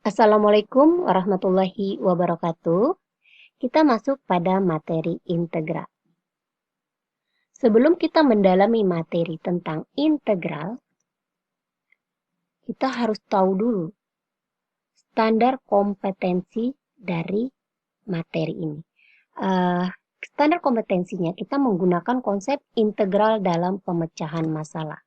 Assalamualaikum warahmatullahi wabarakatuh. Kita masuk pada materi integral. Sebelum kita mendalami materi tentang integral, kita harus tahu dulu standar kompetensi dari materi ini. Standar kompetensinya kita menggunakan konsep integral dalam pemecahan masalah.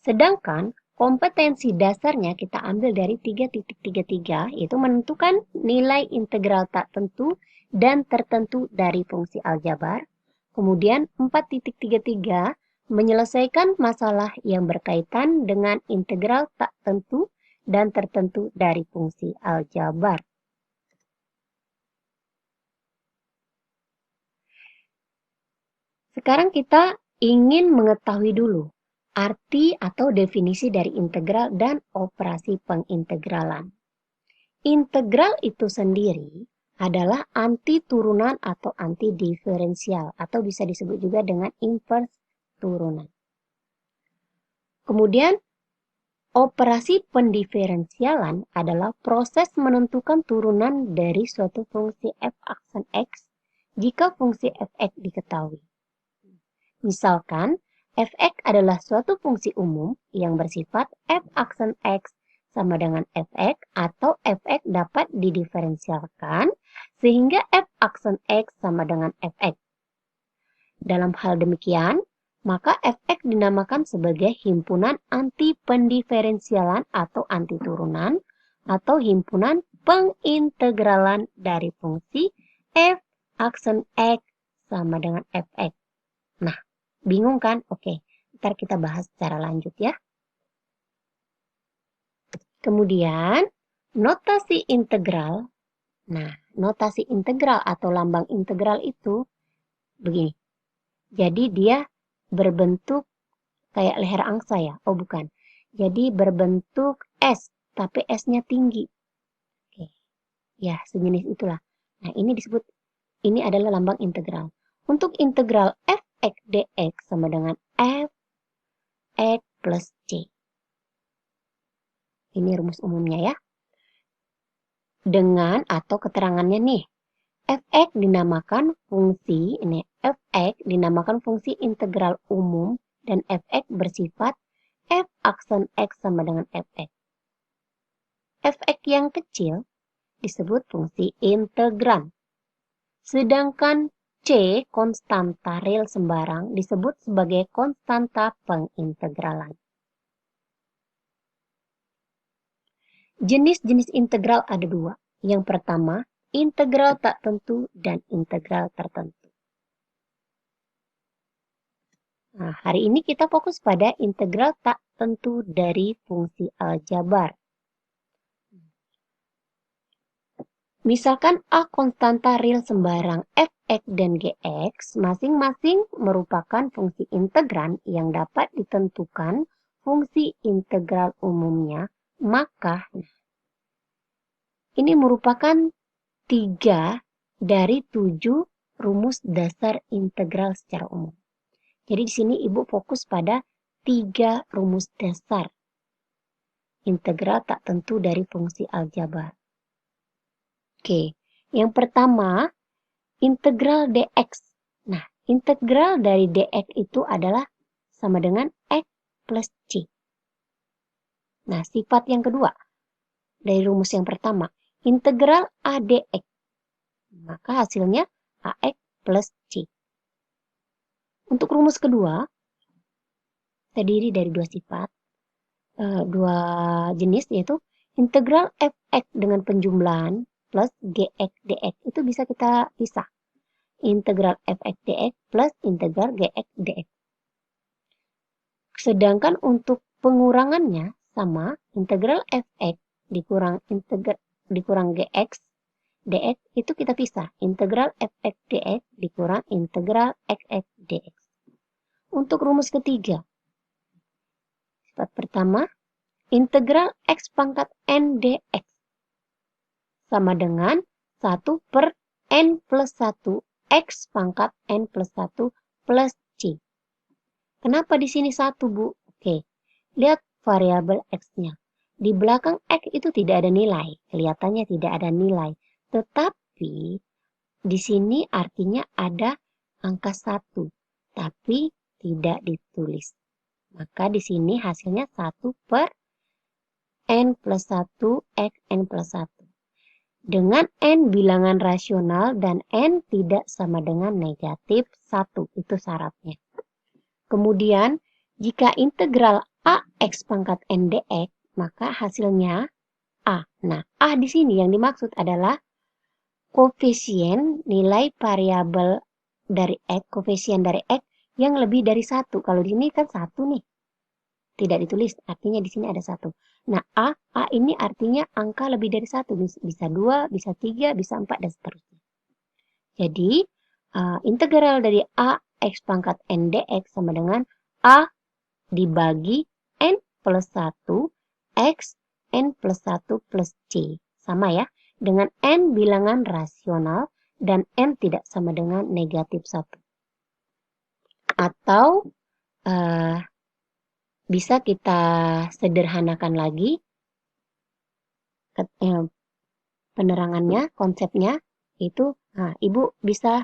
Sedangkan kompetensi dasarnya kita ambil dari 3.33, yaitu menentukan nilai integral tak tentu dan tertentu dari fungsi aljabar. Kemudian 4.33 menyelesaikan masalah yang berkaitan dengan integral tak tentu dan tertentu dari fungsi aljabar. Sekarang kita ingin mengetahui dulu arti atau definisi dari integral dan operasi pengintegralan. Integral itu sendiri adalah anti turunan atau anti diferensial atau bisa disebut juga dengan inverse turunan. Kemudian operasi pendiferensialan adalah proses menentukan turunan dari suatu fungsi f aksen x jika fungsi f(x) diketahui. Misalkan f(x) adalah suatu fungsi umum yang bersifat f aksen x sama dengan f(x) atau f(x) dapat didiferensialkan sehingga f aksen x sama dengan f(x). Dalam hal demikian, maka f(x) dinamakan sebagai himpunan anti pendiferensialan atau anti turunan atau himpunan pengintegralan dari fungsi f aksen x sama dengan f(x). Nah, bingung kan? Oke, ntar kita bahas secara lanjut ya. Kemudian, notasi integral. Nah, notasi integral atau lambang integral itu begini. Jadi dia berbentuk kayak leher angsa ya? Oh bukan. Jadi berbentuk S, tapi S-nya tinggi. Oke. Ya, sejenis itulah. Nah, ini adalah lambang integral. Untuk integral f(x) dx sama dengan f(x) plus c. Ini rumus umumnya ya. Dengan atau keterangannya nih. f(x) dinamakan fungsi, ini f(x) dinamakan fungsi integral umum dan f(x) bersifat f aksen x sama dengan f(x). f(x) yang kecil disebut fungsi integran. Sedangkan c, konstanta real sembarang, disebut sebagai konstanta pengintegralan. Jenis-jenis integral ada dua. Yang pertama, integral tak tentu dan integral tertentu. Nah, hari ini kita fokus pada integral tak tentu dari fungsi aljabar. Misalkan A konstanta real sembarang f(x) dan gx masing-masing merupakan fungsi integran yang dapat ditentukan fungsi integral umumnya, maka ini merupakan 3 dari 7 rumus dasar integral secara umum. Jadi di sini Ibu fokus pada 3 rumus dasar integral tak tentu dari fungsi aljabar. Oke, yang pertama integral dx. Nah, integral dari dx itu adalah sama dengan x plus c. Nah, sifat yang kedua dari rumus yang pertama, integral a dx. Maka hasilnya ax plus c. Untuk rumus kedua, terdiri dari dua sifat, dua jenis, yaitu integral f(x) dengan penjumlahan plus gx dx. Itu bisa kita pisah. Integral f(x) dx plus integral gx dx. Sedangkan untuk pengurangannya sama, integral f(x) dikurang gx dx itu kita pisah. Integral f(x) dx dikurang integral xx dx. Untuk rumus ketiga, sifat pertama, integral x pangkat n dx sama dengan 1 per n plus 1 x pangkat n plus 1 plus c. Kenapa di sini 1, Bu? Oke, lihat variabel x-nya. Di belakang X itu tidak ada nilai. Kelihatannya tidak ada nilai. Tetapi di sini artinya ada angka 1. Tapi tidak ditulis. Maka di sini hasilnya 1 per N plus 1 X N plus 1. Dengan N bilangan rasional dan N tidak sama dengan negatif 1. Itu syaratnya. Kemudian, jika integral AX pangkat N dx, maka hasilnya A. Nah, A di sini yang dimaksud adalah koefisien nilai variabel dari X, koefisien dari X yang lebih dari 1. Kalau di sini kan 1 nih. Tidak ditulis, artinya di sini ada 1. Nah, A ini artinya angka lebih dari 1. Bisa 2, bisa 3, bisa 4, dan seterusnya. Jadi, integral dari A X pangkat N dx sama dengan A dibagi N plus 1 X N plus 1 plus C. Sama ya, dengan N bilangan rasional dan N tidak sama dengan negatif 1. Atau bisa kita sederhanakan lagi penerangannya, konsepnya itu. Nah, Ibu bisa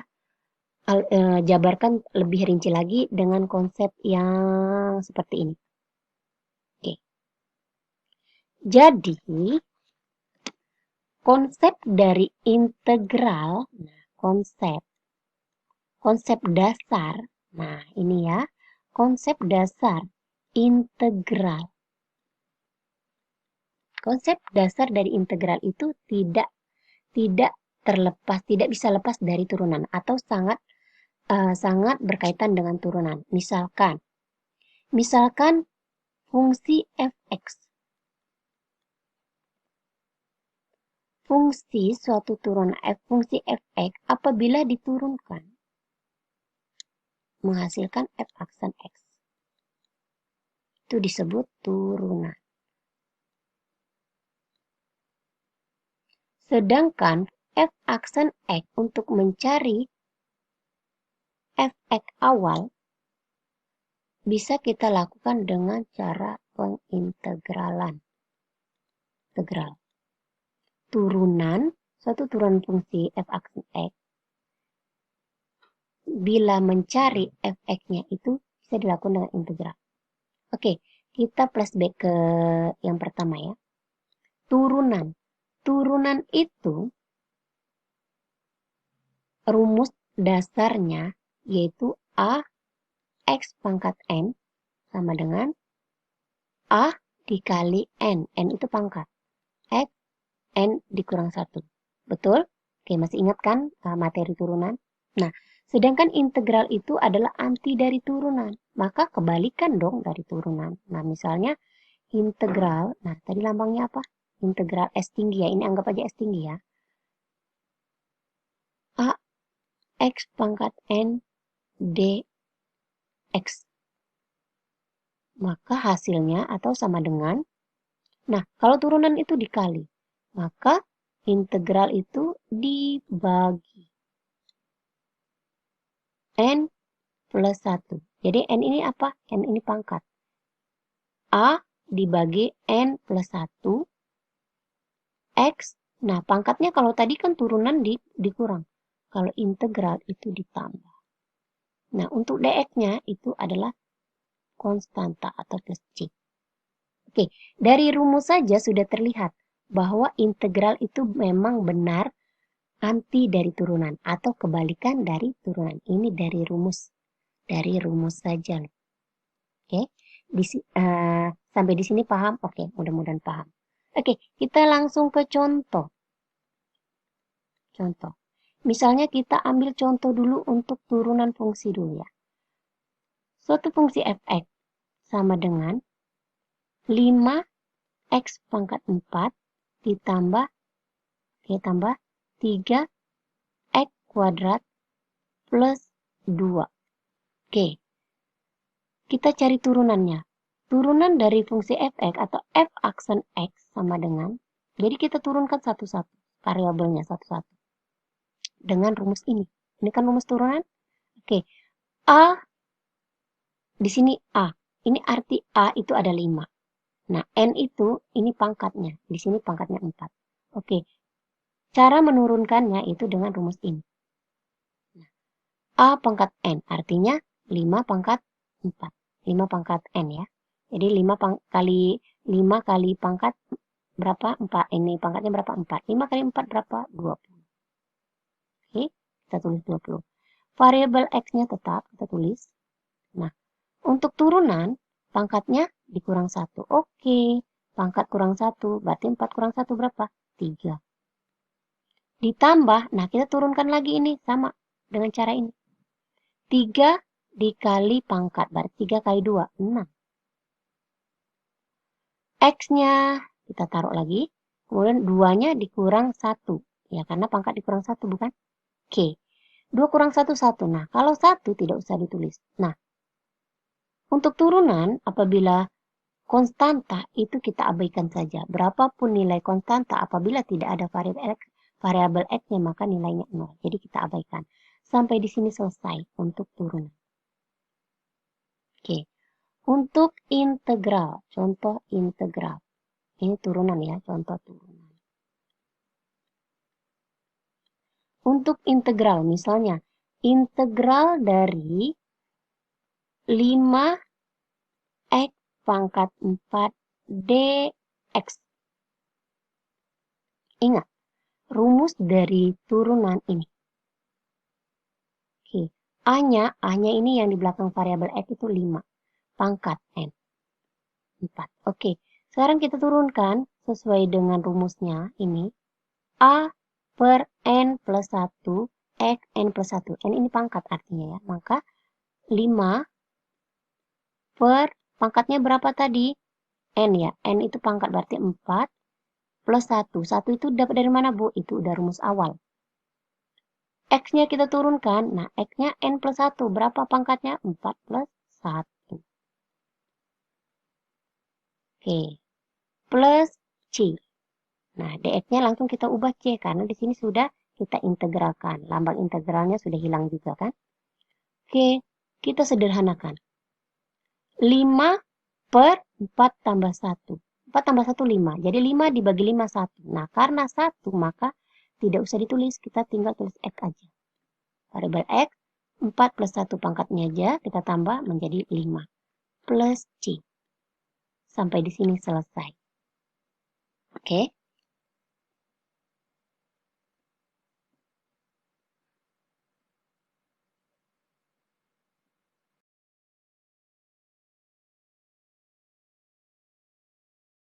jabarkan lebih rinci lagi dengan konsep yang seperti ini. Oke. Jadi, konsep dari integral, konsep dasar, nah ini ya, konsep dasar integral. Konsep dasar dari integral itu tidak terlepas, tidak bisa lepas dari turunan atau sangat berkaitan dengan turunan. Misalkan fungsi fx. Fungsi suatu turunan fungsi fx apabila diturunkan menghasilkan f aksen x. Itu disebut turunan. Sedangkan f aksen x untuk mencari fx awal bisa kita lakukan dengan cara pengintegralan. Turunan, suatu turunan fungsi f aksen x, bila mencari fx-nya itu bisa dilakukan dengan integral. Oke, kita flashback ke yang pertama ya. Turunan. Turunan itu rumus dasarnya yaitu A X pangkat N sama dengan A dikali N. N itu pangkat. X N dikurang 1. Betul? Oke, masih ingat kan materi turunan? Nah, sedangkan integral itu adalah anti dari turunan. Maka kebalikan dong dari turunan. Nah, misalnya integral, nah tadi lambangnya apa? Integral S tinggi ya, ini anggap aja S tinggi ya. A X pangkat N dx. Maka hasilnya atau sama dengan, nah kalau turunan itu dikali, maka integral itu dibagi N plus 1. Jadi N ini apa? N ini pangkat. A dibagi N plus 1 X. Nah, pangkatnya kalau tadi kan turunan dikurang. Kalau integral itu ditambah. Nah, untuk dx-nya itu adalah konstanta atau plus C. Oke, dari rumus saja sudah terlihat bahwa integral itu memang benar anti dari turunan atau kebalikan dari turunan. Ini dari rumus. Dari rumus saja. Oke, sampai di sini paham? Oke, mudah-mudahan paham. Oke, kita langsung ke contoh. Contoh. Misalnya kita ambil contoh dulu untuk turunan fungsi dulu ya. Suatu fungsi fx sama dengan 5x pangkat 4 ditambah 3x kuadrat plus 2. Oke, kita cari turunannya. Turunan dari fungsi fx atau f aksen x sama dengan, jadi kita turunkan satu-satu, variabelnya satu-satu. Dengan rumus ini. Ini kan rumus turunan. Oke, A, di sini A. Ini arti A itu ada 5. Nah, N itu, ini pangkatnya. Di sini pangkatnya 4. Oke, cara menurunkannya itu dengan rumus ini. A pangkat N, artinya 5 pangkat 4. 5 pangkat N ya. Jadi 5 kali pangkat berapa? 4. Ini pangkatnya berapa? 4. 5 kali 4 berapa? 20. Oke, kita tulis 20. Variabel X-nya tetap kita tulis. Nah, untuk turunan, pangkatnya dikurang 1. Oke, pangkat kurang 1, berarti 4 kurang 1 berapa? 3. Ditambah, nah kita turunkan lagi ini, sama dengan cara ini. 3 dikali pangkat, berarti 3 kali 2, 6. X-nya kita taruh lagi, kemudian 2-nya dikurang 1. Ya, karena pangkat dikurang 1, bukan? Oke, 2 kurang 1, 1. Nah, kalau 1 tidak usah ditulis. Nah, untuk turunan, apabila konstanta itu kita abaikan saja. Berapapun nilai konstanta, apabila tidak ada variabel X-nya, maka nilainya 0. Jadi kita abaikan. Sampai di sini selesai untuk turunan. Oke. Untuk integral, contoh integral. Ini turunan ya, contoh turunan. Untuk integral, misalnya, integral dari 5x pangkat 4 dx. Ingat, rumus dari turunan ini. Oke, A-nya ini yang di belakang variabel X itu 5. Pangkat N. 4. Oke, sekarang kita turunkan sesuai dengan rumusnya ini. A per N plus 1, X N plus 1. N ini pangkat artinya ya. Maka 5 per pangkatnya berapa tadi? N ya. N itu pangkat berarti 4 plus 1. 1 itu dapat dari mana, Bu? Itu udah rumus awal. X-nya kita turunkan. Nah, X-nya N plus 1. Berapa pangkatnya? 4 plus 1. Oke. Plus C. Nah, dx-nya langsung kita ubah C. Karena di sini sudah kita integralkan. Lambang integralnya sudah hilang juga kan? Oke. Kita sederhanakan. 5 per 4 tambah 1. 4 tambah 1, 5. Jadi 5 dibagi 5, 1. Nah, karena 1, maka tidak usah ditulis. Kita tinggal tulis X aja. Variabel X, 4 plus 1 pangkatnya aja. Kita tambah menjadi 5. Plus C. Sampai di sini selesai. Oke.